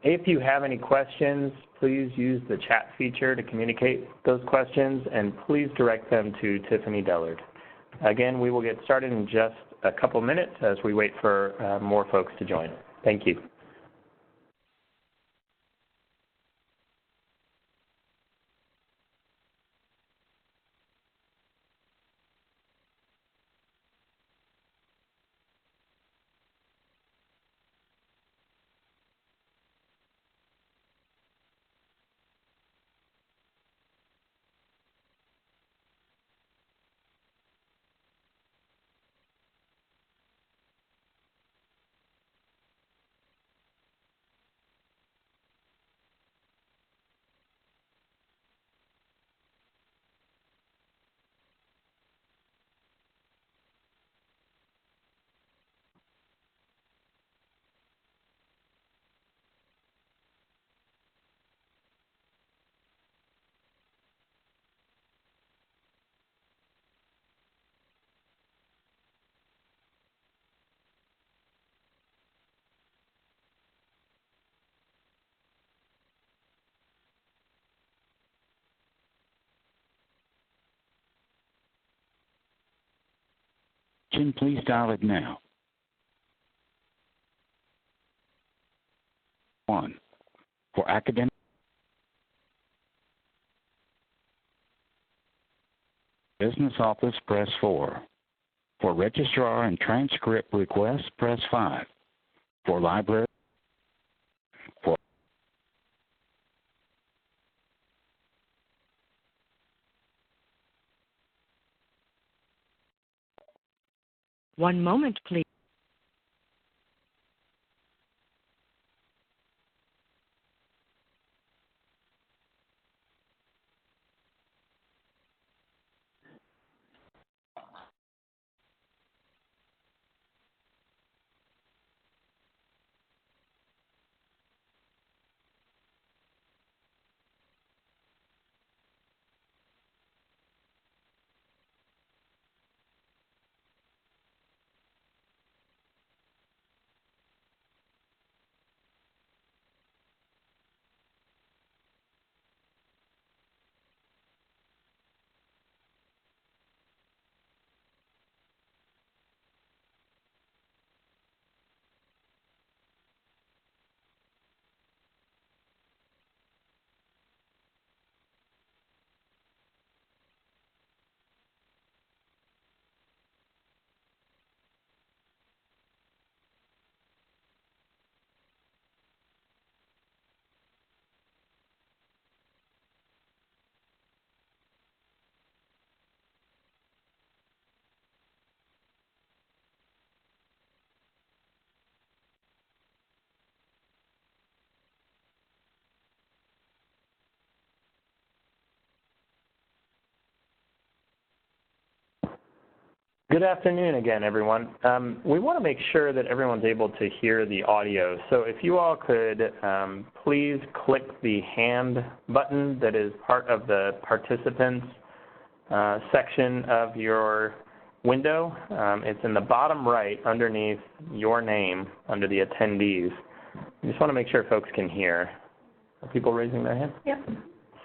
If you have any questions, please use the chat feature to communicate those questions, and please direct them to Tiffany Dellard. Again, we will get started in just a couple minutes as we wait for more folks to join. Thank you. Please dial it now. 1. For academic. Business office, press 4. For registrar and transcript requests, press 5. For library. For 1 moment, please. Good afternoon again, everyone. We want to make sure that everyone's able to hear the audio. So if you all could please click the hand button that is part of the participants section of your window. It's in the bottom right underneath your name under the attendees. I just want to make sure folks can hear. Are people raising their hands? Yep.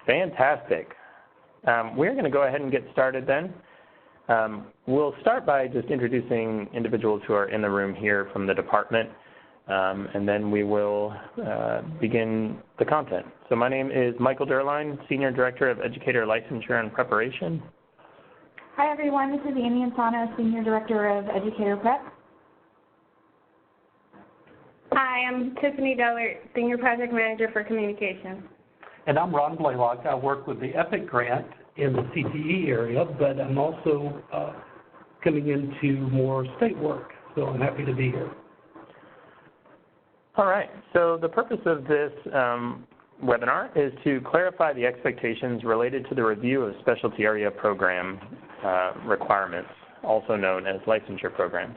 Fantastic. We're going to go ahead and get started then. We'll start by just introducing individuals who are in the room here from the department, and then we will begin the content. So my name is Michael Derline, Senior Director of Educator Licensure and Preparation. Hi everyone, this is Amy Insano, Senior Director of Educator Prep. Hi, I'm Tiffany Dellard, Senior Project Manager for Communications. And I'm Ron Blaylock. I work with the EPIC grant in the CTE area, but I'm also coming into more state work, so I'm happy to be here. All right, so the purpose of this webinar is to clarify the expectations related to the review of specialty area program requirements, also known as licensure programs.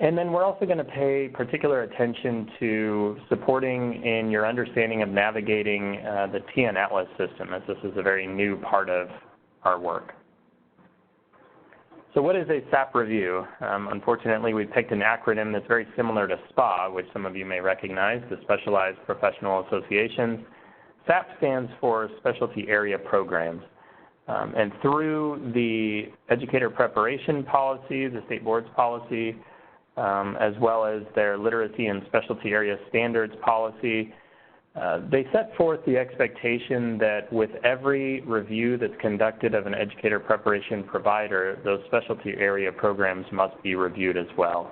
And then we're also going to pay particular attention to supporting in your understanding of navigating the TN Atlas system, as this is a very new part of our work. So what is a SAP review? Unfortunately, we picked an acronym that's very similar to SPA, which some of you may recognize, the Specialized Professional Associations. SAP stands for Specialty Area Programs. And through the educator preparation policy, the state board's policy, as well as their literacy and specialty area standards policy, they set forth the expectation that with every review that's conducted of an educator preparation provider, those specialty area programs must be reviewed as well.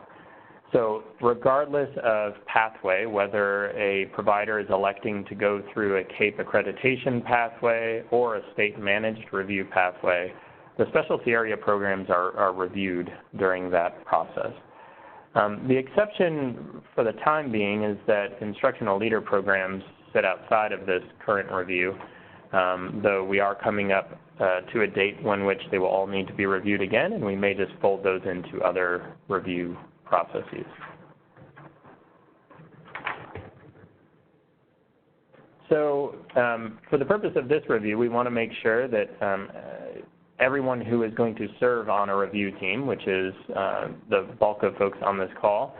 So regardless of pathway, whether a provider is electing to go through a CAEP accreditation pathway or a state-managed review pathway, the specialty area programs are reviewed during that process. The exception for the time being is that instructional leader programs sit outside of this current review, though we are coming up to a date when which they will all need to be reviewed again, and we may just fold those into other review processes. So for the purpose of this review, we want to make sure that everyone who is going to serve on a review team, which is the bulk of folks on this call,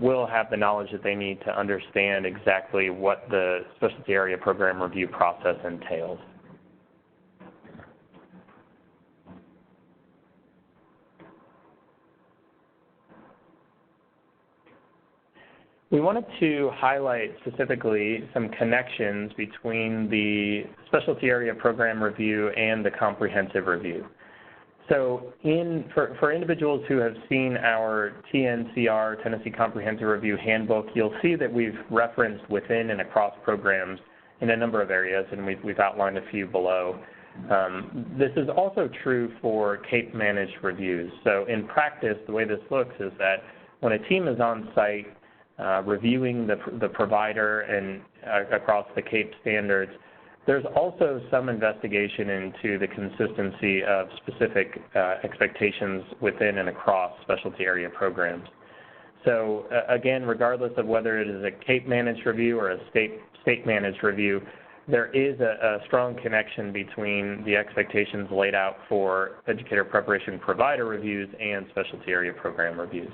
will have the knowledge that they need to understand exactly what the specialty area program review process entails. We wanted to highlight specifically some connections between the specialty area program review and the comprehensive review. So for individuals who have seen our TNCR, Tennessee Comprehensive Review Handbook, you'll see that we've referenced within and across programs in a number of areas, and we've outlined a few below. This is also true for CAEP managed reviews. So in practice, the way this looks is that when a team is on site reviewing the provider and across the CAEP standards, there's also some investigation into the consistency of specific expectations within and across specialty area programs. So again, regardless of whether it is a CAEP managed review or a state managed review, there is a strong connection between the expectations laid out for educator preparation provider reviews and specialty area program reviews.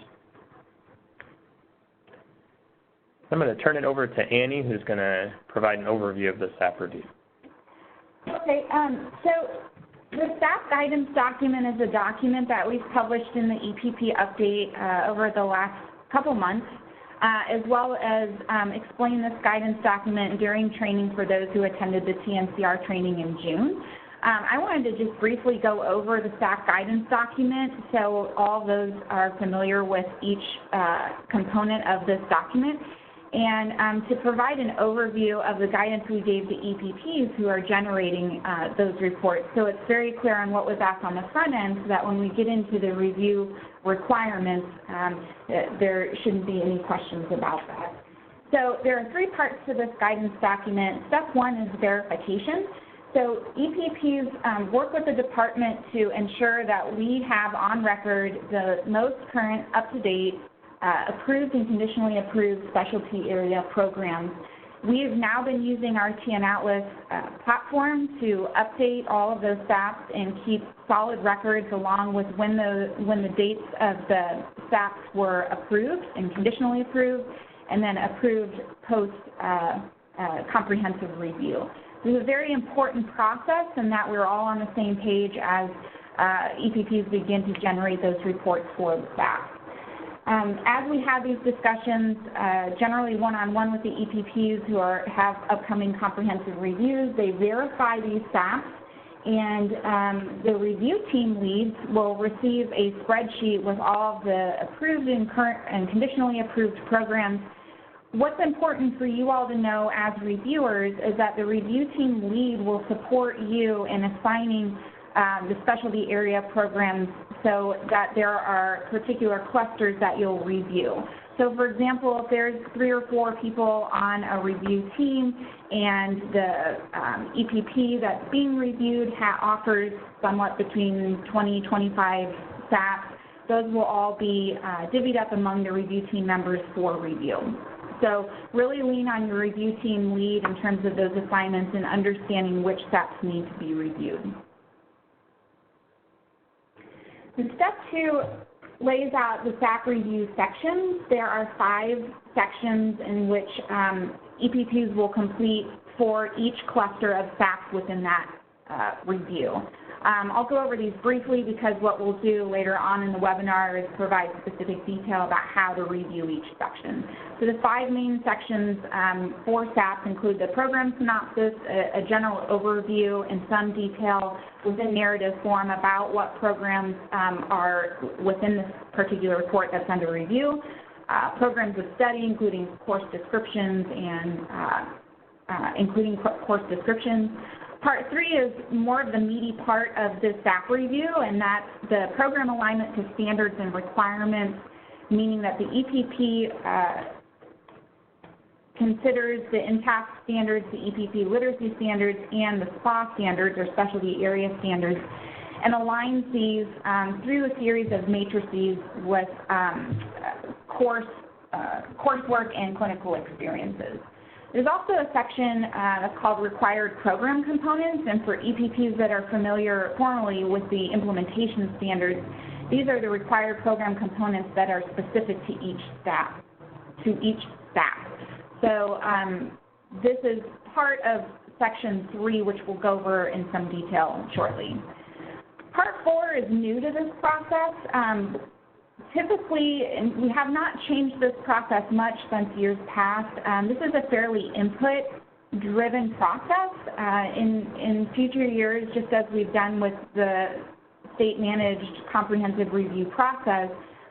I'm going to turn it over to Annie, who's going to provide an overview of the SAP review. Okay, so the SAP guidance document is a document that we've published in the EPP update over the last couple months, as well as explain this guidance document during training for those who attended the TNCR training in June. I wanted to just briefly go over the SAP guidance document so all those are familiar with each component of this document, and to provide an overview of the guidance we gave to EPPs who are generating those reports. So it's very clear on what was asked on the front end so that when we get into the review requirements, there shouldn't be any questions about that. So there are three parts to this guidance document. Step one is verification. So EPPs work with the department to ensure that we have on record the most current, up-to-date, approved and conditionally approved specialty area programs. We have now been using our TN Atlas platform to update all of those SAPs and keep solid records along with when the dates of the SAPs were approved and conditionally approved, and then approved post comprehensive review. This is a very important process in that we're all on the same page as EPPs begin to generate those reports for the SAP. As we have these discussions, generally one-on-one with the EPPs who have upcoming comprehensive reviews, they verify these SAPs, and the review team leads will receive a spreadsheet with all of the approved and current and conditionally approved programs. What's important for you all to know as reviewers is that the review team lead will support you in assigning the specialty area programs so that there are particular clusters that you'll review. So for example, if there's 3 or 4 people on a review team and the EPP that's being reviewed offers somewhat between 20, 25 SAPs, those will all be divvied up among the review team members for review. So really lean on your review team lead in terms of those assignments and understanding which SAPs need to be reviewed. So step 2 lays out the SAP review sections. There are 5 sections in which EPPs will complete for each cluster of SAPs within that review. I'll go over these briefly because what we'll do later on in the webinar is provide specific detail about how to review each section. So the 5 main sections for SAPs include the program synopsis, a general overview, and some detail within narrative form about what programs are within this particular report that's under review, programs of study, including course descriptions Part 3 is more of the meaty part of the SAP review, and that's the program alignment to standards and requirements, meaning that the EPP considers the INTACT standards, the EPP literacy standards, and the SPA standards, or specialty area standards, and aligns these through a series of matrices with coursework and clinical experiences. There's also a section that's called Required Program Components, and for EPPs that are familiar formally with the implementation standards, these are the required program components that are specific to each SAP. So this is part of section 3, which we'll go over in some detail shortly. Part 4 is new to this process. Typically, and we have not changed this process much since years past. This is a fairly input-driven process. In future years, just as we've done with the state-managed comprehensive review process,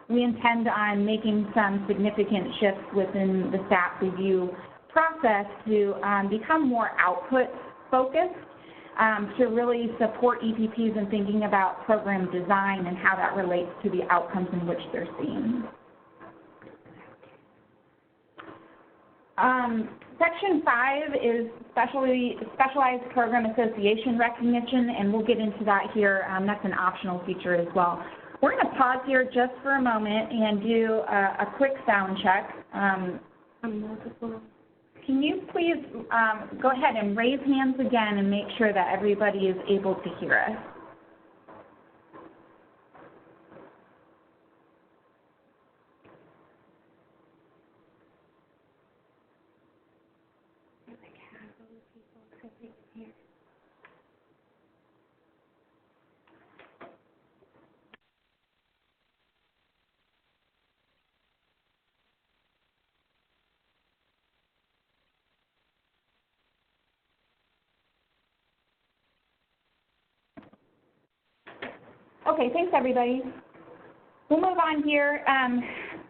we intend on making some significant shifts within the SAP review process to become more output-focused, to really support EPPs in thinking about program design and how that relates to the outcomes in which they're seeing. Section 5 is specialized program association recognition, and we'll get into that here. That's an optional feature as well. We're going to pause here just for a moment and do a quick sound check. Can you please go ahead and raise hands again and make sure that everybody is able to hear us? Okay, thanks everybody. We'll move on here.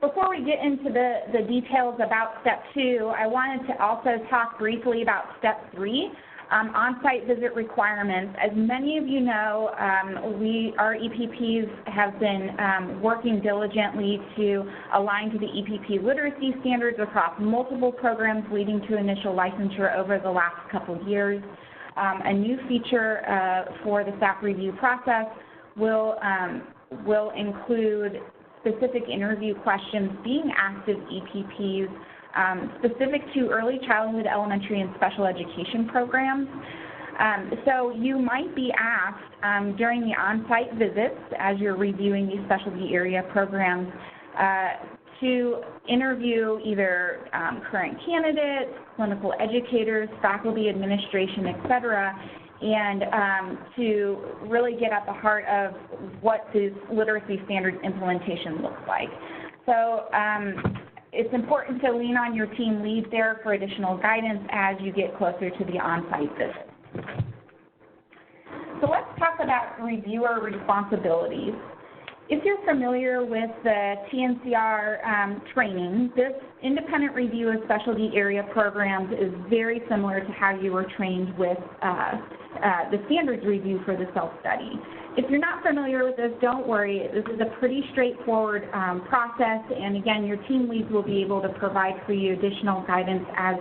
Before we get into the details about step 2, I wanted to also talk briefly about step 3, on-site visit requirements. As many of you know, our EPPs have been working diligently to align to the EPP literacy standards across multiple programs leading to initial licensure over the last couple of years. A new feature for the SAP review process will include specific interview questions being asked of EPPs specific to early childhood, elementary, and special education programs. So you might be asked during the on-site visits as you're reviewing these specialty area programs to interview either current candidates, clinical educators, faculty, administration, et cetera, and to really get at the heart of what this literacy standards implementation looks like. So it's important to lean on your team lead there for additional guidance as you get closer to the on-site visit. So let's talk about reviewer responsibilities. If you're familiar with the TNCR training, this independent review of specialty area programs is very similar to how you were trained with the standards review for the self-study. If you're not familiar with this, don't worry. This is a pretty straightforward process, and again, your team leads will be able to provide for you additional guidance as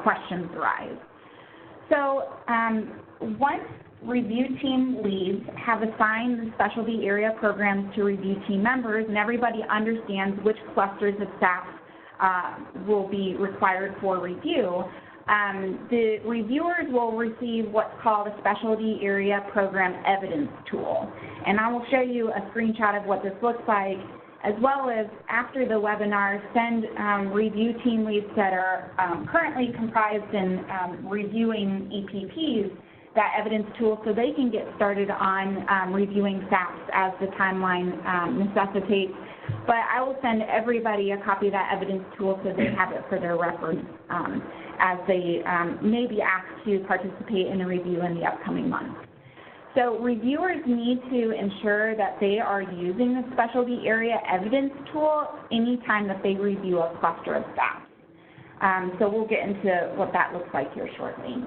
questions arise. So once review team leads have assigned the specialty area programs to review team members, and everybody understands which clusters of SAP will be required for review, the reviewers will receive what's called a Specialty Area Program Evidence Tool. And I will show you a screenshot of what this looks like, as well as after the webinar, send review team leads that are currently comprised in reviewing EPPs that evidence tool so they can get started on reviewing SAPs as the timeline necessitates. But I will send everybody a copy of that evidence tool so they have it for their reference as they may be asked to participate in a review in the upcoming months. So reviewers need to ensure that they are using the specialty area evidence tool anytime that they review a cluster of SAPs. So we'll get into what that looks like here shortly.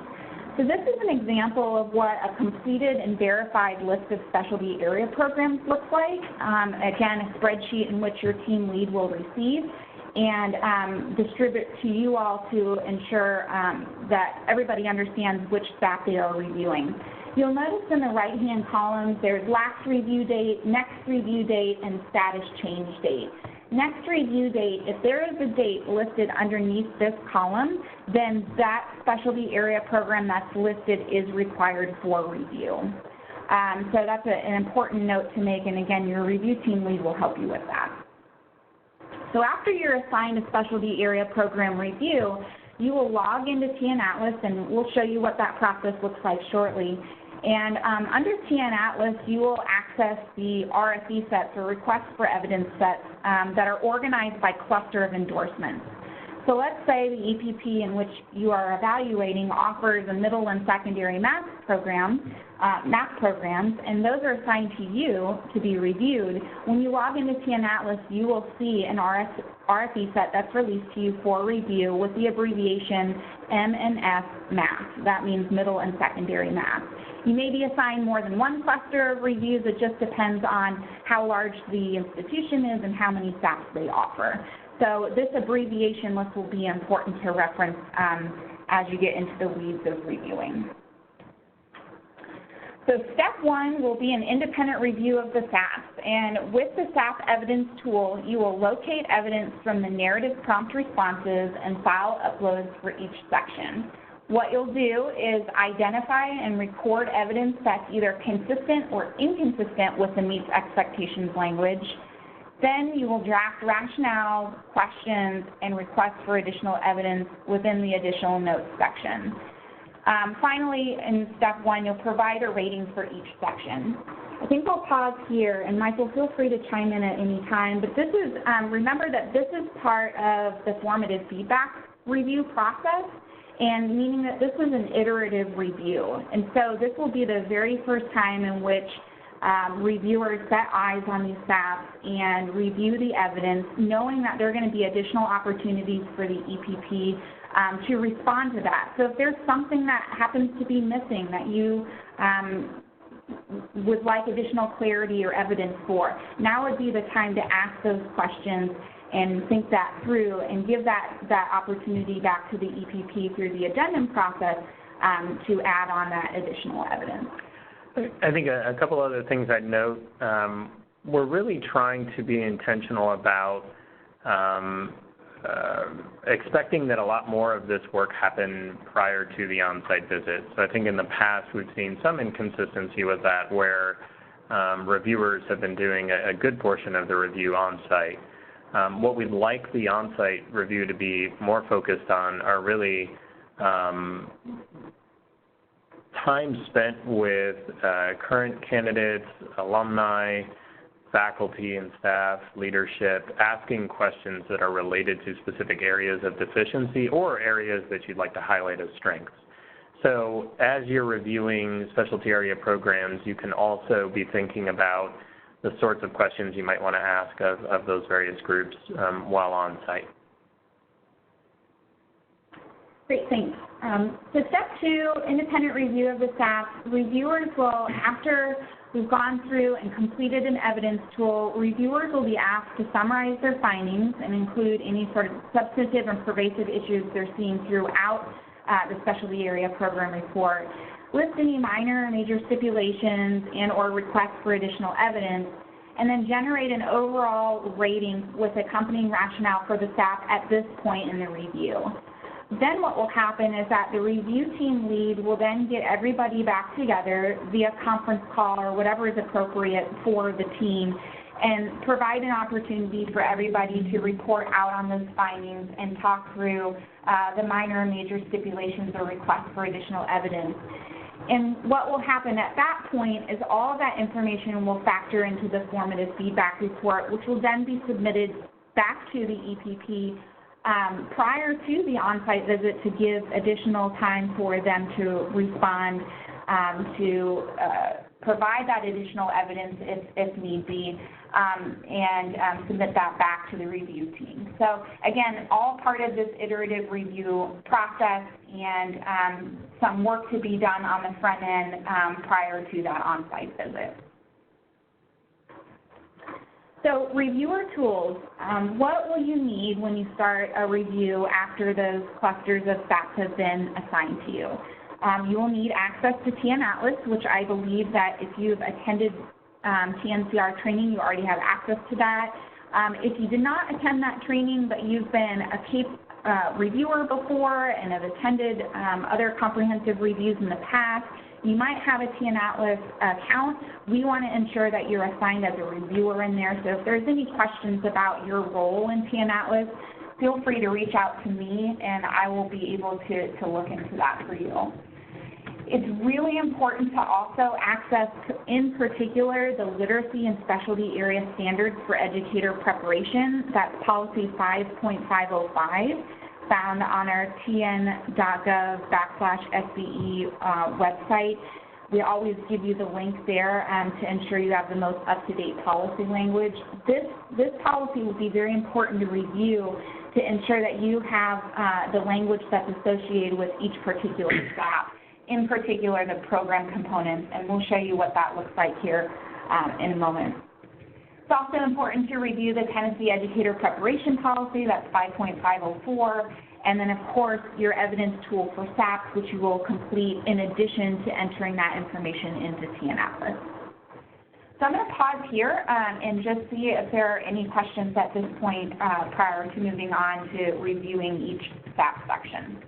So this is an example of what a completed and verified list of specialty area programs looks like. Again, a spreadsheet in which your team lead will receive and distribute to you all to ensure that everybody understands which SAP they are reviewing. You'll notice in the right-hand columns there's last review date, next review date, and status change date. Next review date, if there is a date listed underneath this column, then that specialty area program that's listed is required for review. So that's an important note to make, and again, your review team lead will help you with that. So after you're assigned a specialty area program review, you will log into TN Atlas, and we'll show you what that process looks like shortly. And under TN Atlas, you will access the RFE sets, or requests for evidence sets, that are organized by cluster of endorsements. So let's say the EPP in which you are evaluating offers a middle and secondary math programs, and those are assigned to you to be reviewed. When you log into TN Atlas, you will see an RFE set that's released to you for review with the abbreviation M&S Math. That means middle and secondary math. You may be assigned more than one cluster of reviews. It just depends on how large the institution is and how many SAPs they offer. So this abbreviation list will be important to reference as you get into the weeds of reviewing. So step one will be an independent review of the SAPs. And with the SAP evidence tool, you will locate evidence from the narrative prompt responses and file uploads for each section. What you'll do is identify and record evidence that's either consistent or inconsistent with the meets expectations language. Then you will draft rationale, questions, and requests for additional evidence within the additional notes section. Finally, in step one, you'll provide a rating for each section. I think we'll pause here, and Michael, feel free to chime in at any time, but this is, remember that this is part of the formative feedback review process, and meaning that this is an iterative review. And so this will be the very first time in which reviewers set eyes on these SAPs and review the evidence, knowing that there are going to be additional opportunities for the EPP to respond to that. So if there's something that happens to be missing that you would like additional clarity or evidence for, now would be the time to ask those questions and think that through and give that opportunity back to the EPP through the addendum process to add on that additional evidence. I think a couple other things I'd note. We're really trying to be intentional about expecting that a lot more of this work happen prior to the on-site visit. So I think in the past we've seen some inconsistency with that where reviewers have been doing a good portion of the review on-site. What we'd like the on-site review to be more focused on are really time spent with current candidates, alumni, faculty and staff, leadership, asking questions that are related to specific areas of deficiency or areas that you'd like to highlight as strengths. So as you're reviewing specialty area programs, you can also be thinking about the sorts of questions you might want to ask of those various groups while on site. Great, thanks. So step two, independent review of the SAP. Reviewers will, after we've gone through and completed an evidence tool, reviewers will be asked to summarize their findings and include any sort of substantive and pervasive issues they're seeing throughout the specialty area program report. List any minor or major stipulations and or requests for additional evidence, and then generate an overall rating with accompanying rationale for the SAP at this point in the review. Then what will happen is that the review team lead will then get everybody back together via conference call or whatever is appropriate for the team and provide an opportunity for everybody to report out on those findings and talk through the minor and major stipulations or requests for additional evidence. And what will happen at that point is all of that information will factor into the formative feedback report, which will then be submitted back to the EPP prior to the on-site visit to give additional time for them to respond, to provide that additional evidence if need be, and submit that back to the review team. So again, all part of this iterative review process and some work to be done on the front end prior to that on-site visit. So reviewer tools, what will you need when you start a review after those clusters of SAPs have been assigned to you? You will need access to TN Atlas, which I believe that if you've attended TNCR training, you already have access to that. If you did not attend that training, but you've been a CAEP reviewer before and have attended other comprehensive reviews in the past, you might have a TN Atlas account. We want to ensure that you're assigned as a reviewer in there. So if there's any questions about your role in TN Atlas, feel free to reach out to me and I will be able to look into that for you. It's really important to also access, in particular, the literacy and specialty area standards for educator preparation. That's policy 5.505, found on our tn.gov/SBE website. We always give you the link there to ensure you have the most up-to-date policy language. This policy will be very important to review to ensure that you have the language that's associated with each particular SAP, in particular the program components, and we'll show you what that looks like here in a moment. It's also important to review the Tennessee Educator Preparation Policy, that's 5.504, and then of course your evidence tool for SAPs, which you will complete in addition to entering that information into TN Atlas. So I'm going to pause here and just see if there are any questions at this point prior to moving on to reviewing each SAP section.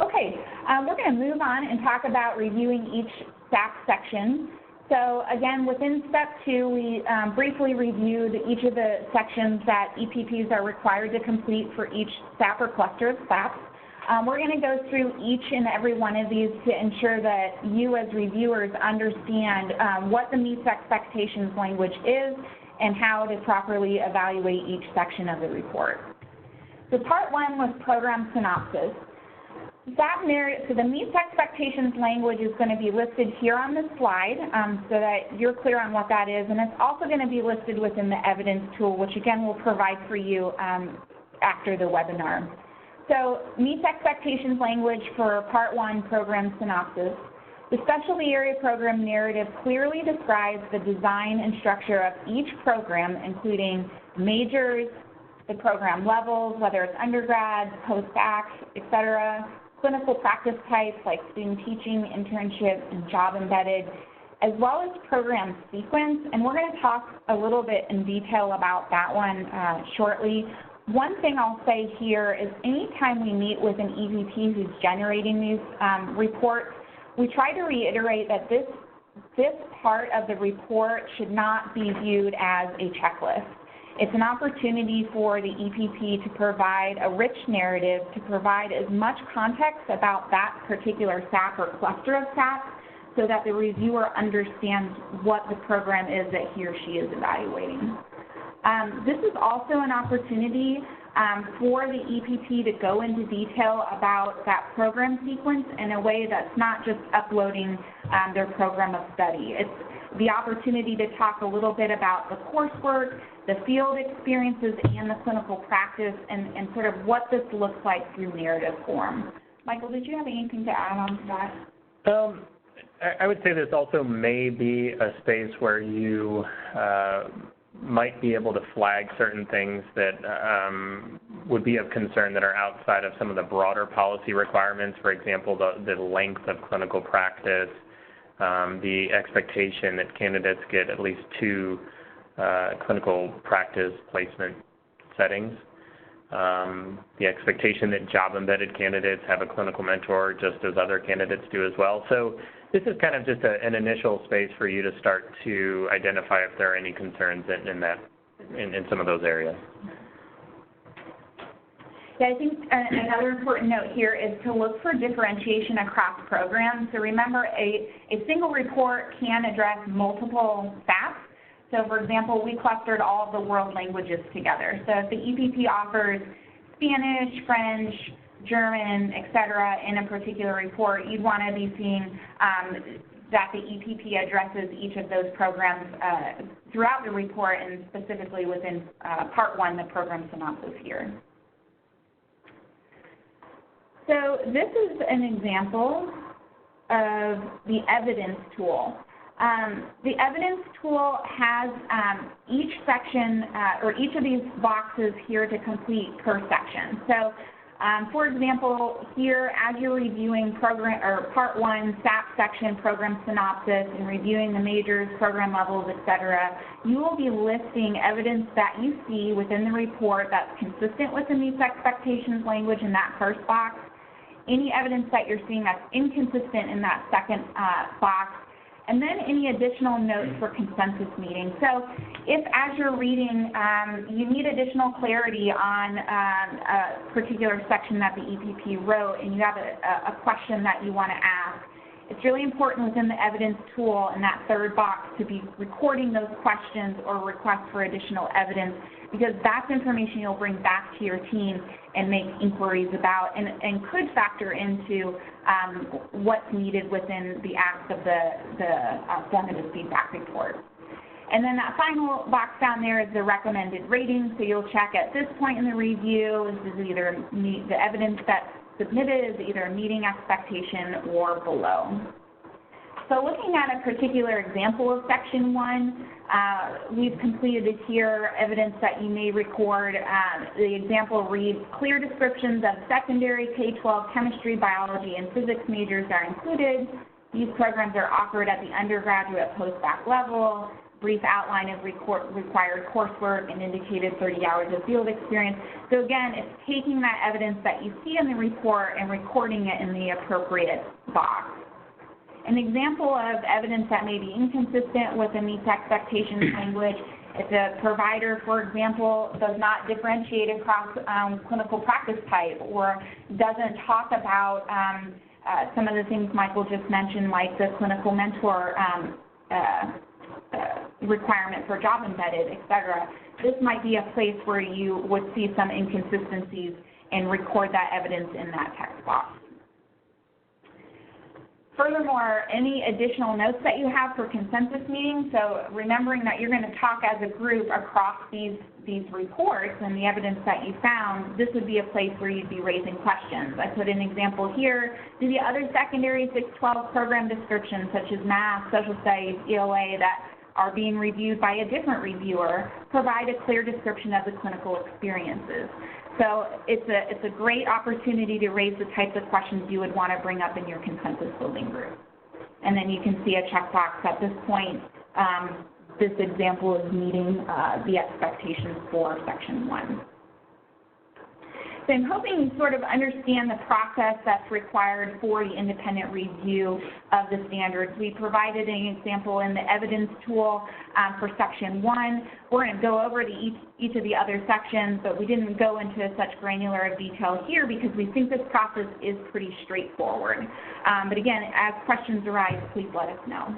Okay, we're going to move on and talk about reviewing each SAP section. So again, within step 2, we briefly reviewed each of the sections that EPPs are required to complete for each SAP or cluster of SAPs. We're going to go through each and every one of these to ensure that you as reviewers understand what the meets expectations language is and how to properly evaluate each section of the report. So part 1 was program synopsis. So the meets expectations language is going to be listed here on the slide so that you're clear on what that is, and it's also going to be listed within the evidence tool, which again we'll provide for you after the webinar. So meets expectations language for part 1, program synopsis. The specialty area program narrative clearly describes the design and structure of each program, including majors, the program levels, whether it's undergrad, post-bac, et cetera, clinical practice types like student teaching, internship, and job embedded, as well as program sequence. And we're going to talk a little bit in detail about that one shortly. One thing I'll say here is anytime we meet with an EPP who's generating these reports, we try to reiterate that this this part of the report should not be viewed as a checklist. It's an opportunity for the EPP to provide a rich narrative, to provide as much context about that particular SAP or cluster of SAP so that the reviewer understands what the program is that he or she is evaluating. This is also an opportunity for the EPP to go into detail about that program sequence in a way that's not just uploading their program of study. It's the opportunity to talk a little bit about the coursework, the field experiences, and the clinical practice, and sort of what this looks like through narrative form. Michael, did you have anything to add on to that? I would say this also may be a space where you might be able to flag certain things that would be of concern that are outside of some of the broader policy requirements. For example, the length of clinical practice, the expectation that candidates get at least 2 clinical practice placement settings, the expectation that job-embedded candidates have a clinical mentor just as other candidates do as well. So this is kind of just an initial space for you to start to identify if there are any concerns in some of those areas. Yeah, I think another important note here is to look for differentiation across programs. So remember, a single report can address multiple SAPs. So for example, we clustered all of the world languages together. So if the EPP offers Spanish, French, German, et cetera, in a particular report, you'd want to be seeing that the EPP addresses each of those programs throughout the report, and specifically within Part 1, the program synopsis here. So this is an example of the evidence tool. The evidence tool has each section or each of these boxes here to complete per section. So for example, here as you're reviewing program or Part 1 SAP section program synopsis and reviewing the majors, program levels, et cetera, you will be listing evidence that you see within the report that's consistent with the meets expectations language in that first box. Any evidence that you're seeing that's inconsistent in that second box, and then any additional notes for consensus meetings. So if as you're reading, you need additional clarity on a particular section that the EPP wrote and you have a question that you want to ask, it's really important within the evidence tool in that third box to be recording those questions or requests for additional evidence, because that's information you'll bring back to your team and make inquiries about and could factor into what's needed within the ask of the formative feedback report. And then that final box down there is the recommended rating. So you'll check at this point in the review, this is either the evidence that's submitted is either meeting expectation or below. So looking at a particular example of Section 1, we've completed it here, evidence that you may record. The example reads, clear descriptions of secondary K-12 chemistry, biology, and physics majors are included. These programs are offered at the undergraduate post-bac level. Brief outline of required coursework and indicated 30 hours of field experience. So again, it's taking that evidence that you see in the report and recording it in the appropriate box. An example of evidence that may be inconsistent with the meets expectations language, if the provider, for example, does not differentiate across clinical practice type or doesn't talk about some of the things Michael just mentioned, like the clinical mentor requirement for job embedded, et cetera. This might be a place where you would see some inconsistencies and record that evidence in that text box. Furthermore, any additional notes that you have for consensus meetings, so remembering that you're going to talk as a group across these reports and the evidence that you found, this would be a place where you'd be raising questions. I put an example here. Do the other secondary 612 program descriptions, such as math, social studies, ELA, that are being reviewed by a different reviewer, provide a clear description of the clinical experiences? So it's a great opportunity to raise the types of questions you would want to bring up in your consensus building group. And then you can see a checkbox at this point. This example is meeting the expectations for Section 1. So I'm hoping you sort of understand the process that's required for the independent review of the standards. We provided an example in the evidence tool for Section 1. We're going to go over each of the other sections, but we didn't go into such granular detail here because we think this process is pretty straightforward. But again, as questions arise, please let us know.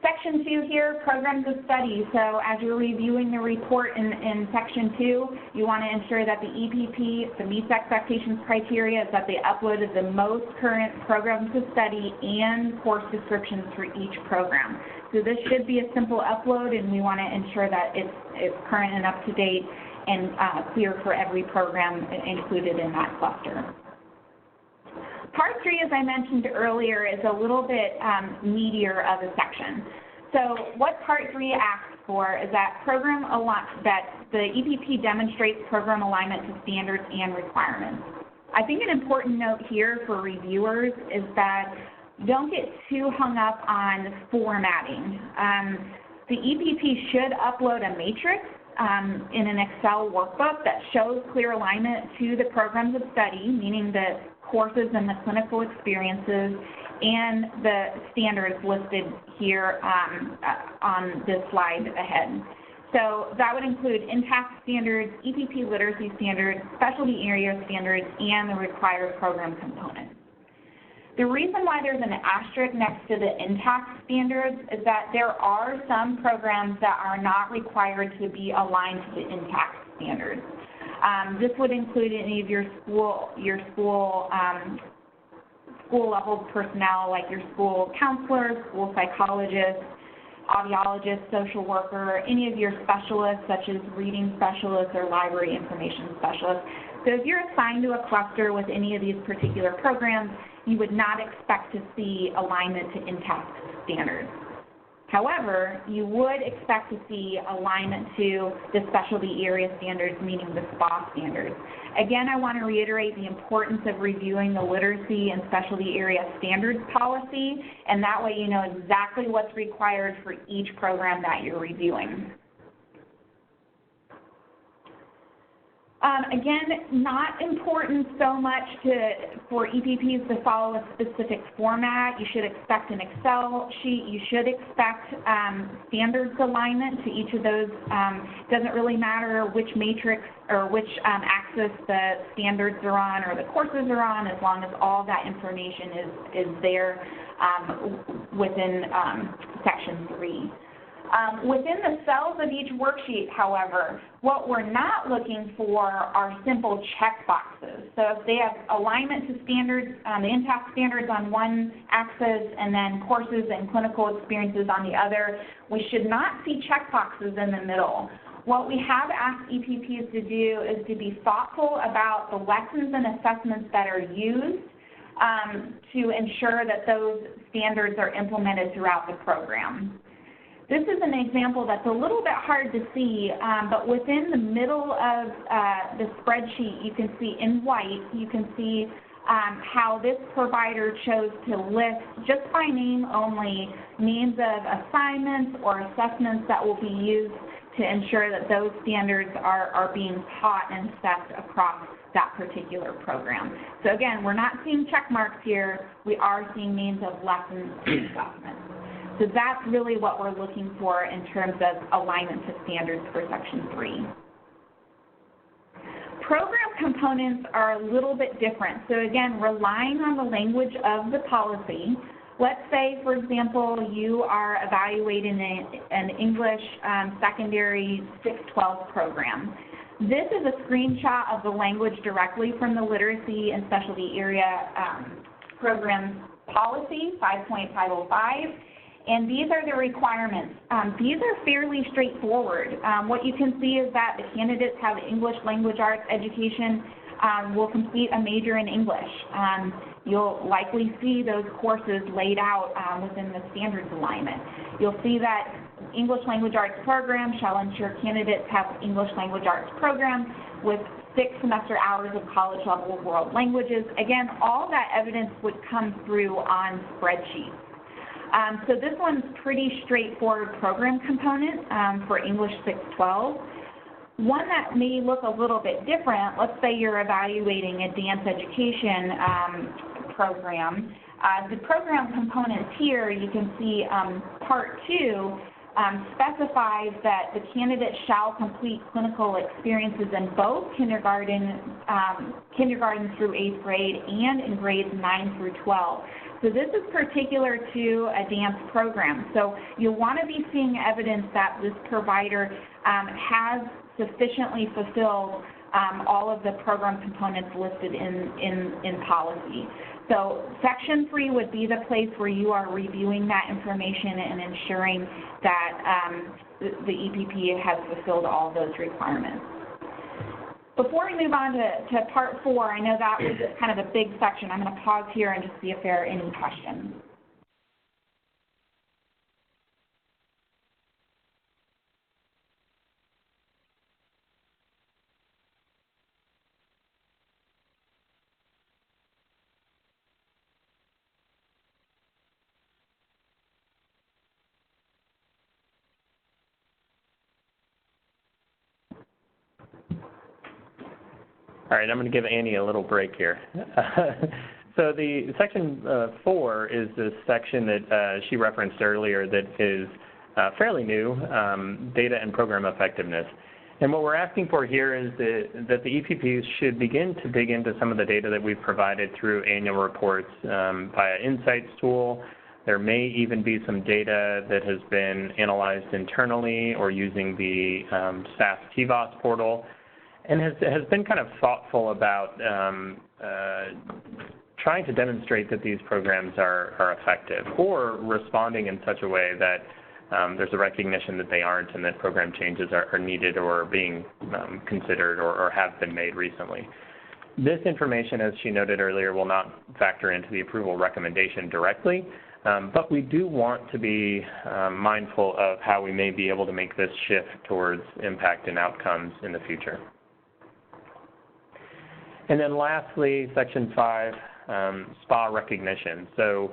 Section 2 here, programs of study. So as you're reviewing the report in Section 2, you want to ensure that the EPP, the meets expectations criteria, is that they uploaded the most current programs of study and course descriptions for each program. So this should be a simple upload, and we want to ensure that it's current and up to date and clear for every program included in that cluster. Part 3, as I mentioned earlier, is a little bit meatier of a section. So what Part 3 asks for is that the EPP demonstrates program alignment to standards and requirements. I think an important note here for reviewers is that don't get too hung up on formatting. The EPP should upload a matrix in an Excel workbook that shows clear alignment to the programs of study, meaning the courses and the clinical experiences, and the standards listed here on this slide ahead. So that would include INTACT standards, EPP literacy standards, specialty area standards, and the required program components. The reason why there's an asterisk next to the INTACT standards is that there are some programs that are not required to be aligned to the INTACT standards. This would include any of your school level personnel, like your school counselors, school psychologists, audiologists, social worker, any of your specialists such as reading specialists or library information specialists. So if you're assigned to a cluster with any of these particular programs, you would not expect to see alignment to INTACT standards. However, you would expect to see alignment to the specialty area standards, meaning the SPA standards. Again, I want to reiterate the importance of reviewing the literacy and specialty area standards policy, and that way you know exactly what's required for each program that you're reviewing. Again, not important so much for EPPs to follow a specific format. You should expect an Excel sheet. You should expect standards alignment to each of those. Doesn't really matter which matrix or which axis the standards are on or the courses are on, as long as all that information is there within Section 3. Within the cells of each worksheet, however, what we're not looking for are simple check boxes. So if they have alignment to standards, the INTACT standards on one axis and then courses and clinical experiences on the other, we should not see check boxes in the middle. What we have asked EPPs to do is to be thoughtful about the lessons and assessments that are used to ensure that those standards are implemented throughout the program. This is an example that's a little bit hard to see, but within the middle of the spreadsheet, you can see in white, you can see how this provider chose to list, just by name only, names of assignments or assessments that will be used to ensure that those standards are being taught and assessed across that particular program. So again, we're not seeing check marks here. We are seeing names of lessons and assessments. So that's really what we're looking for in terms of alignment to standards for Section 3. Program components are a little bit different. So again, relying on the language of the policy. Let's say, for example, you are evaluating an English secondary 612 program. This is a screenshot of the language directly from the Literacy and Specialty Area Program Policy 5.505. And these are the requirements. These are fairly straightforward. What you can see is that the candidates have English language arts education, will complete a major in English. You'll likely see those courses laid out within the standards alignment. You'll see that English language arts program shall ensure candidates have English language arts program with 6 semester hours of college level world languages. Again, all that evidence would come through on spreadsheets. So this one's pretty straightforward program component for English 612. One that may look a little bit different, let's say you're evaluating a dance education program. The program components here, you can see Part 2 specifies that the candidate shall complete clinical experiences in both kindergarten through 8th grade and in grades 9 through 12. So this is particular to a dance program. So you'll want to be seeing evidence that this provider has sufficiently fulfilled all of the program components listed in policy. So Section 3 would be the place where you are reviewing that information and ensuring that the EPP has fulfilled all those requirements. Before we move on to Part 4, I know that was kind of a big section. I'm going to pause here and just see if there are any questions. All right, I'm going to give Annie a little break here. So the Section 4 is this section that she referenced earlier that is fairly new, data and program effectiveness. And what we're asking for here is that the EPPs should begin to dig into some of the data that we've provided through annual reports via Insights tool. There may even be some data that has been analyzed internally or using the SAP TVOS portal, and has been kind of thoughtful about trying to demonstrate that these programs are effective, or responding in such a way that there's a recognition that they aren't and that program changes are needed or are being considered or have been made recently. This information, as she noted earlier, will not factor into the approval recommendation directly, but we do want to be mindful of how we may be able to make this shift towards impact and outcomes in the future. And then lastly, Section 5, SPA recognition. So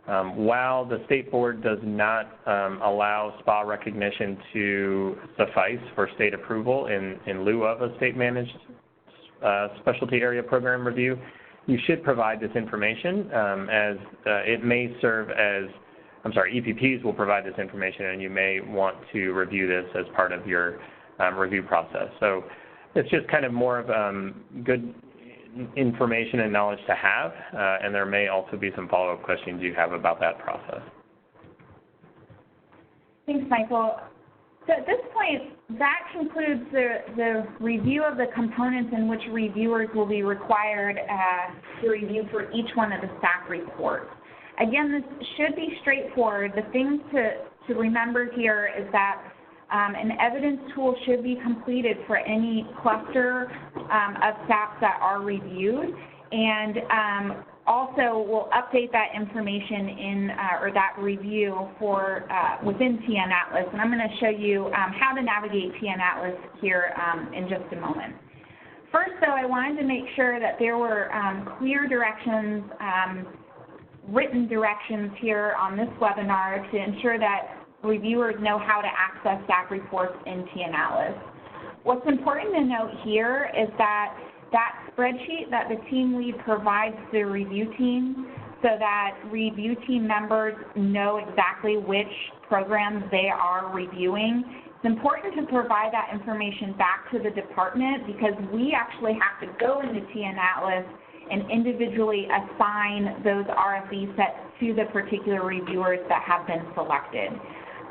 while the State Board does not allow SPA recognition to suffice for state approval in lieu of a state-managed specialty area program review, you should provide this information as it may serve as, EPPs will provide this information, and you may want to review this as part of your review process. So it's just kind of more of good information and knowledge to have, and there may also be some follow-up questions you have about that process. Thanks, Michael. So at this point, that concludes the review of the components in which reviewers will be required to review for each one of the staff reports. Again, this should be straightforward. The things to remember here is that an evidence tool should be completed for any cluster of SAPs that are reviewed, and also we'll update that information in or that review for within TN Atlas. And I'm going to show you how to navigate TN Atlas here in just a moment. First, though, I wanted to make sure that there were clear directions, written directions here on this webinar to ensure that reviewers know how to access staff reports in TN Atlas. What's important to note here is that spreadsheet that the team lead provides to the review team so that review team members know exactly which programs they are reviewing. It's important to provide that information back to the department because we actually have to go into TN Atlas and individually assign those RFE sets to the particular reviewers that have been selected.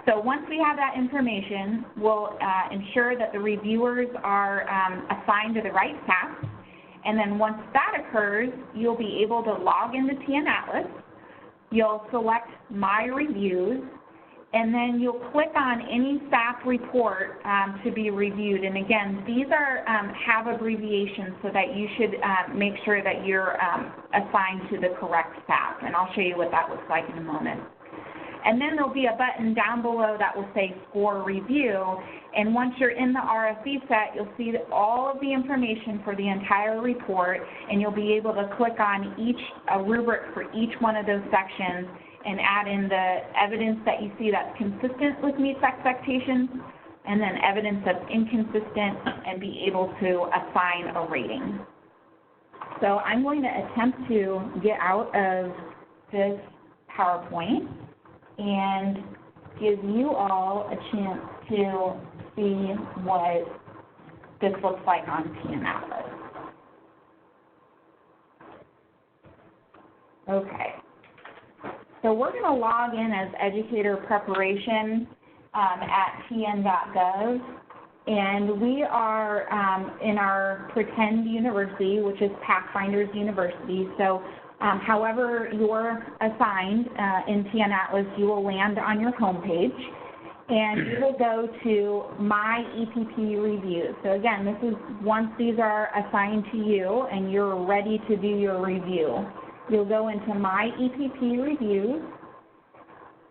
So once we have that information, we'll ensure that the reviewers are assigned to the right tasks. And then once that occurs, you'll be able to log into TN Atlas. You'll select My Reviews, and then you'll click on any staff report to be reviewed. And again, these are have abbreviations so that you should make sure that you're assigned to the correct staff. And I'll show you what that looks like in a moment. And then there'll be a button down below that will say For Review. And once you're in the RFE set, you'll see all of the information for the entire report, and you'll be able to click on a rubric for each one of those sections and add in the evidence that you see that's consistent with meets expectations, and then evidence that's inconsistent, and be able to assign a rating. So I'm going to attempt to get out of this PowerPoint and give you all a chance to see what this looks like on TNCR. Okay. So we're going to log in as educator preparation at tn.gov, and we are in our pretend university, which is Pathfinders University. So however you're assigned in TN Atlas, you will land on your home page, and you will go to My EPP Reviews. So again, this is once these are assigned to you and you're ready to do your review. You'll go into My EPP Reviews,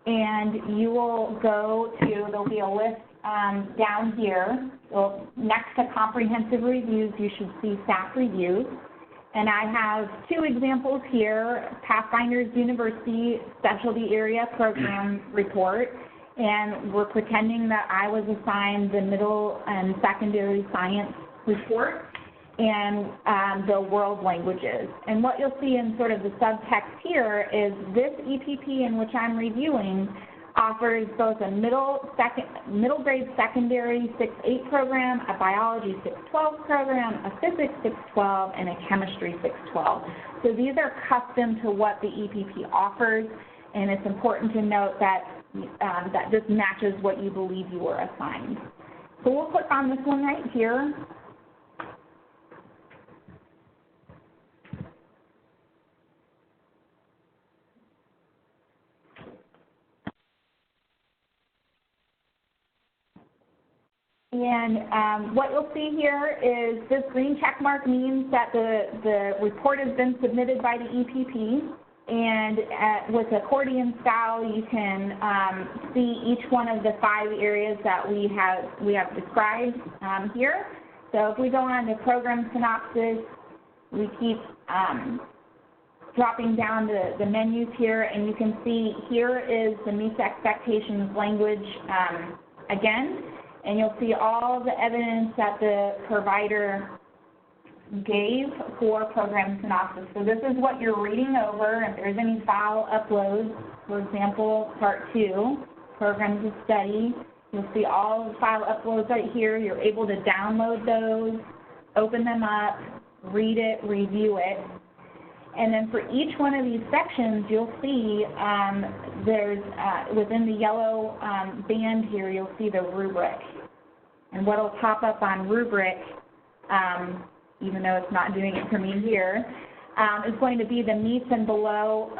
and you will go to, there'll be a list down here. So next to Comprehensive Reviews, you should see SAP Reviews. And I have two examples here, Pathfinders University Specialty Area Program Report, and we're pretending that I was assigned the middle and secondary science report and the world languages. And what you'll see in sort of the subtext here is this EPP in which I'm reviewing offers both a middle grade secondary 6-8 program, a biology 612 program, a physics 612, and a chemistry 612. So these are custom to what the EPP offers, and it's important to note that that this matches what you believe you were assigned. So we'll click on this one right here. And what you'll see here is this green check mark means that the report has been submitted by the EPP. And with accordion style, you can see each one of the 5 areas that we have described here. So if we go on to program synopsis, we keep dropping down the menus here, and you can see here is the meets expectations language again. And you'll see all the evidence that the provider gave for program synopsis. So this is what you're reading over. If there's any file uploads, for example, part 2, programs of study, you'll see all the file uploads right here. You're able to download those, open them up, read it, review it. And then for each one of these sections, you'll see there's, within the yellow band here, you'll see the rubric. And what will pop up on rubric, even though it's not doing it for me here, is going to be the meets and below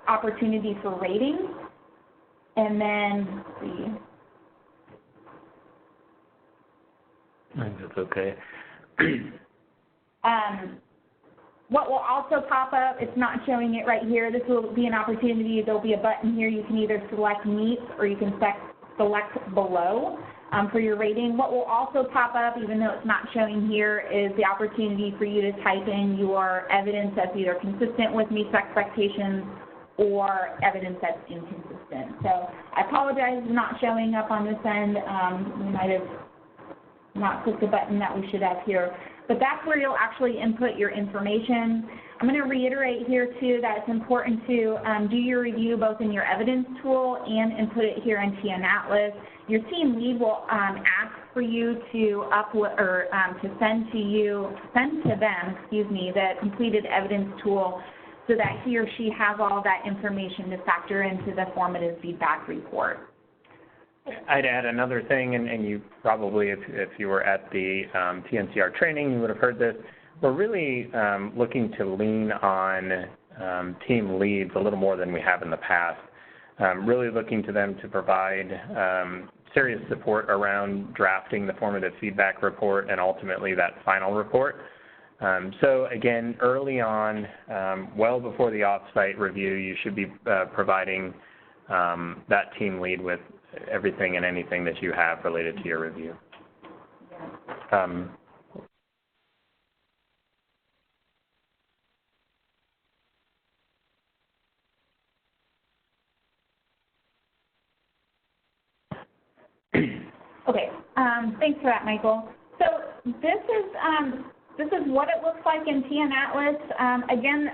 opportunity for rating. And then, let's see. I think that's okay. What will also pop up, it's not showing it right here, this will be an opportunity, there'll be a button here, you can either select meets or you can select below for your rating. What will also pop up, even though it's not showing here, is the opportunity for you to type in your evidence that's either consistent with meets expectations or evidence that's inconsistent. So I apologize for not showing up on this end. We might have not clicked the button that we should have here. But that's where you'll actually input your information. I'm going to reiterate here, too, that it's important to do your review both in your evidence tool and input it here in TN Atlas. Your team lead will ask for you to upload or to send to them, the completed evidence tool so that he or she has all that information to factor into the formative feedback report. I'd add another thing, and you probably, if you were at the TNCR training, you would have heard this. We're really looking to lean on team leads a little more than we have in the past. Really looking to them to provide serious support around drafting the formative feedback report and ultimately that final report. So again, early on, well before the off-site review, you should be providing that team lead with everything and anything that you have related to your review. Okay, thanks for that, Michael. So this is what it looks like in TN Atlas. Again,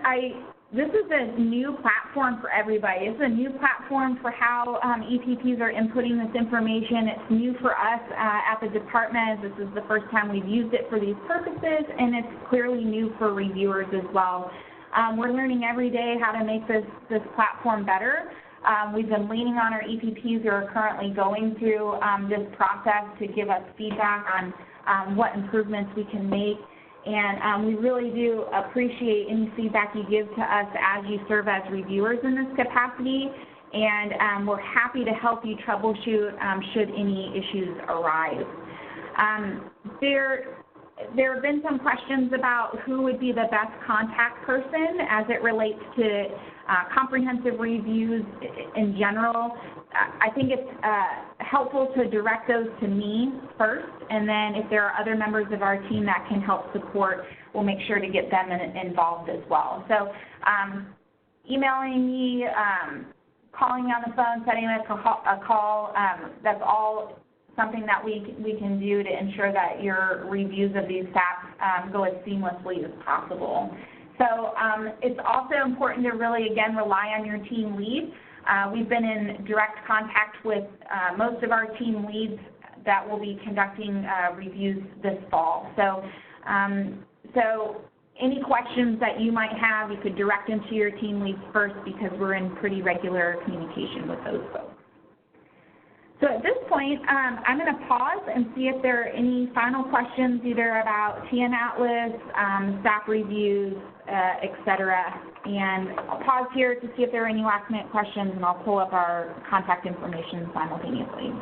this is a new platform for everybody. It's a new platform for how EPPs are inputting this information. It's new for us at the department. This is the first time we've used it for these purposes, and it's clearly new for reviewers as well. We're learning every day how to make this platform better. We've been leaning on our EPPs who are currently going through this process to give us feedback on what improvements we can make. And we really do appreciate any feedback you give to us as you serve as reviewers in this capacity. And we're happy to help you troubleshoot should any issues arise. There have been some questions about who would be the best contact person as it relates to comprehensive reviews in general. I think it's helpful to direct those to me first, and then if there are other members of our team that can help support, we'll make sure to get them involved as well. So emailing me, calling me on the phone, setting up a call, that's all something that we can do to ensure that your reviews of these SAPs go as seamlessly as possible. So it's also important to really, again, rely on your team lead. We've been in direct contact with most of our team leads that will be conducting reviews this fall. So, so any questions that you might have, you could direct them to your team leads first because we're in pretty regular communication with those folks. So at this point, I'm going to pause and see if there are any final questions either about TN Atlas, SAP reviews, et cetera. And I'll pause here to see if there are any last-minute questions, and I'll pull up our contact information simultaneously.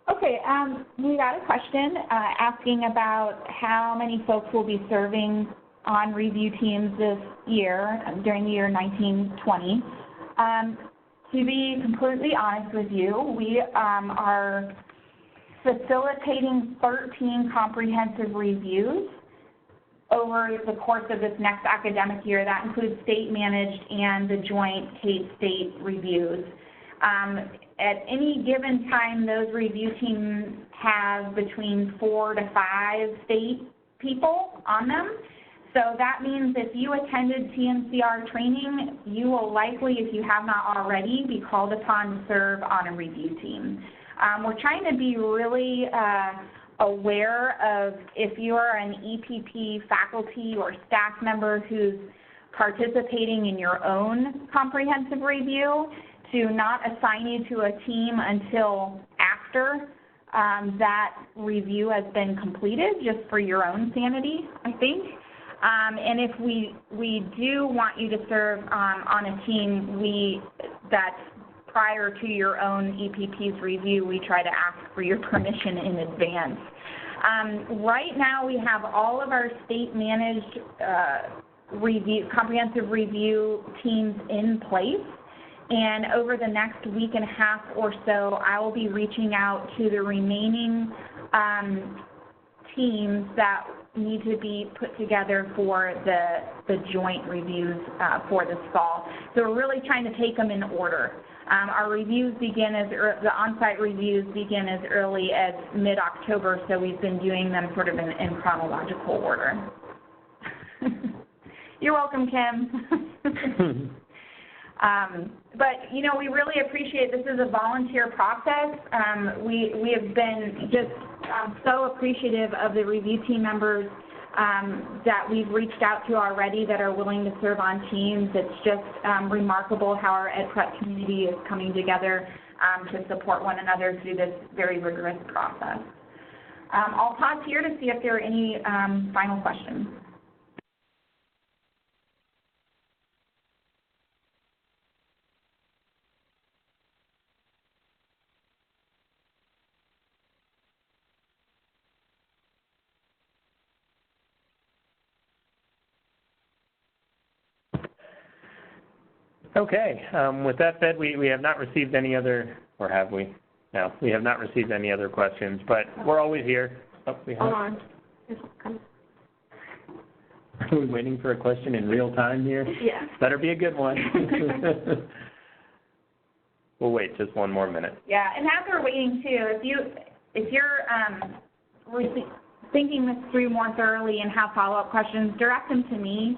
Okay, we got a question asking about how many folks will be serving on review teams this year, during the year 1920. To be completely honest with you, we are facilitating 13 comprehensive reviews over the course of this next academic year. That includes state managed and the joint CAEP state reviews. At any given time, those review teams have between 4 to 5 state people on them. So that means if you attended TNCR training, you will likely, if you have not already, be called upon to serve on a review team. We're trying to be really aware of if you are an EPP faculty or staff member who's participating in your own comprehensive review, to not assign you to a team until after that review has been completed, just for your own sanity, I think. And if we do want you to serve on a team, that's prior to your own EPP's review, we try to ask for your permission in advance. Right now, we have all of our state-managed comprehensive review teams in place. And over the next week and a half or so, I will be reaching out to the remaining teams that need to be put together for the joint reviews for this fall. So we're really trying to take them in order. Our reviews begin the on-site reviews begin as early as mid-October, so we've been doing them sort of in chronological order. You're welcome, Kim. But, you know, we really appreciate this is a volunteer process. We have been just so appreciative of the review team members that we've reached out to already that are willing to serve on teams. It's just remarkable how our Ed Prep community is coming together to support one another through this very rigorous process. I'll pause here to see if there are any final questions. Okay, with that said, we have not received any other, or have we? No, we have not received any other questions, but we're always here. Oh, we have. Hold on. Are we waiting for a question in real time here? Yeah. Better be a good one. We'll wait just one more minute. Yeah, and as we're waiting too, if you're thinking this through more thoroughly and have follow-up questions, direct them to me.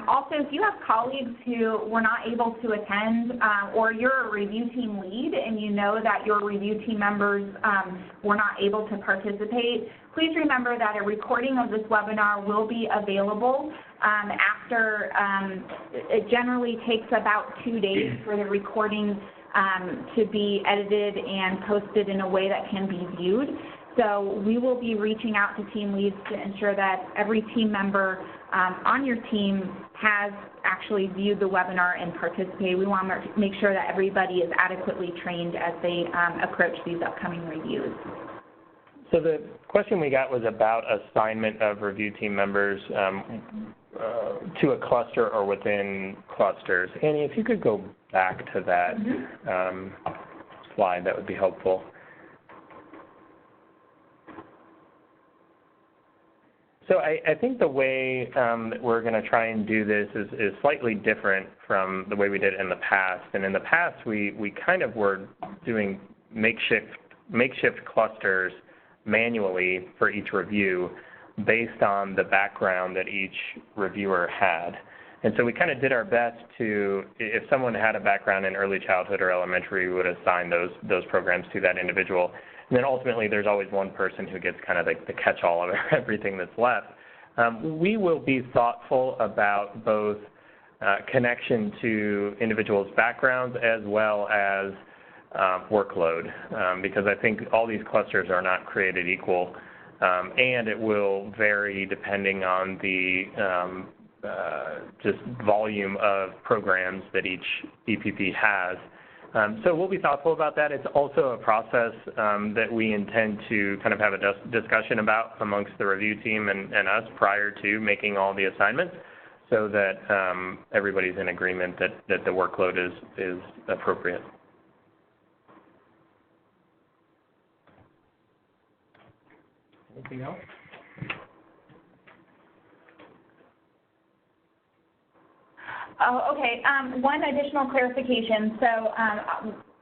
Also, if you have colleagues who were not able to attend, or you're a review team lead and you know that your review team members were not able to participate, please remember that a recording of this webinar will be available after, it generally takes about 2 days for the recording to be edited and posted in a way that can be viewed. So we will be reaching out to team leads to ensure that every team member on your team has actually viewed the webinar and participated. We want to make sure that everybody is adequately trained as they approach these upcoming reviews. So the question we got was about assignment of review team members to a cluster or within clusters. Annie, if you could go back to that slide, that would be helpful. So I think the way that we're going to try and do this is slightly different from the way we did it in the past. And in the past, we kind of were doing makeshift clusters manually for each review based on the background that each reviewer had. And so we kind of did our best to, if someone had a background in early childhood or elementary, we would assign those programs to that individual. And then ultimately, there's always one person who gets kind of the catch-all of everything that's left. We will be thoughtful about both connection to individuals' backgrounds as well as workload, because I think all these clusters are not created equal, and it will vary depending on the just volume of programs that each EPP has. So we'll be thoughtful about that. It's also a process that we intend to kind of have a discussion about amongst the review team and us prior to making all the assignments, so that everybody's in agreement that the workload is appropriate. Anything else? Oh, okay. One additional clarification. So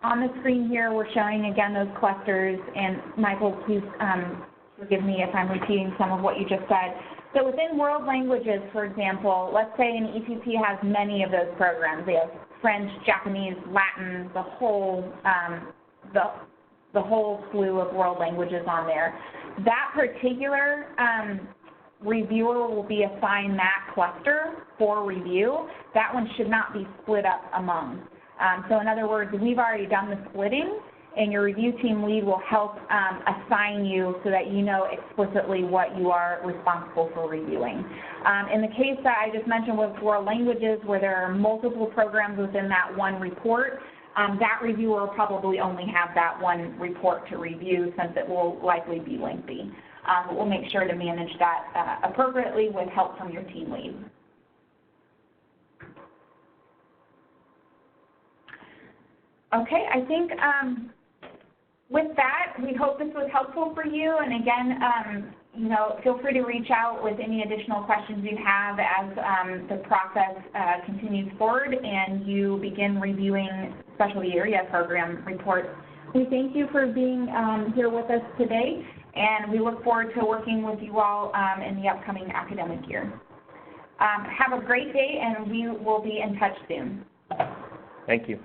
on the screen here, we're showing again those clusters. And Michael, please forgive me if I'm repeating some of what you just said. So within world languages, for example, let's say an EPP has many of those programs. They have French, Japanese, Latin, the whole slew of world languages on there. That particular reviewer will be assigned that cluster for review. That one should not be split up among. So in other words, we've already done the splitting, and your review team lead will help assign you so that you know explicitly what you are responsible for reviewing. In the case that I just mentioned with world languages, where there are multiple programs within that one report, that reviewer will probably only have that one report to review, since it will likely be lengthy. But we'll make sure to manage that appropriately with help from your team lead. Okay, I think with that, we hope this was helpful for you. And again, you know, feel free to reach out with any additional questions you have as the process continues forward and you begin reviewing specialty area program reports. We thank you for being here with us today, and we look forward to working with you all in the upcoming academic year. Have a great day, and we will be in touch soon. Thank you.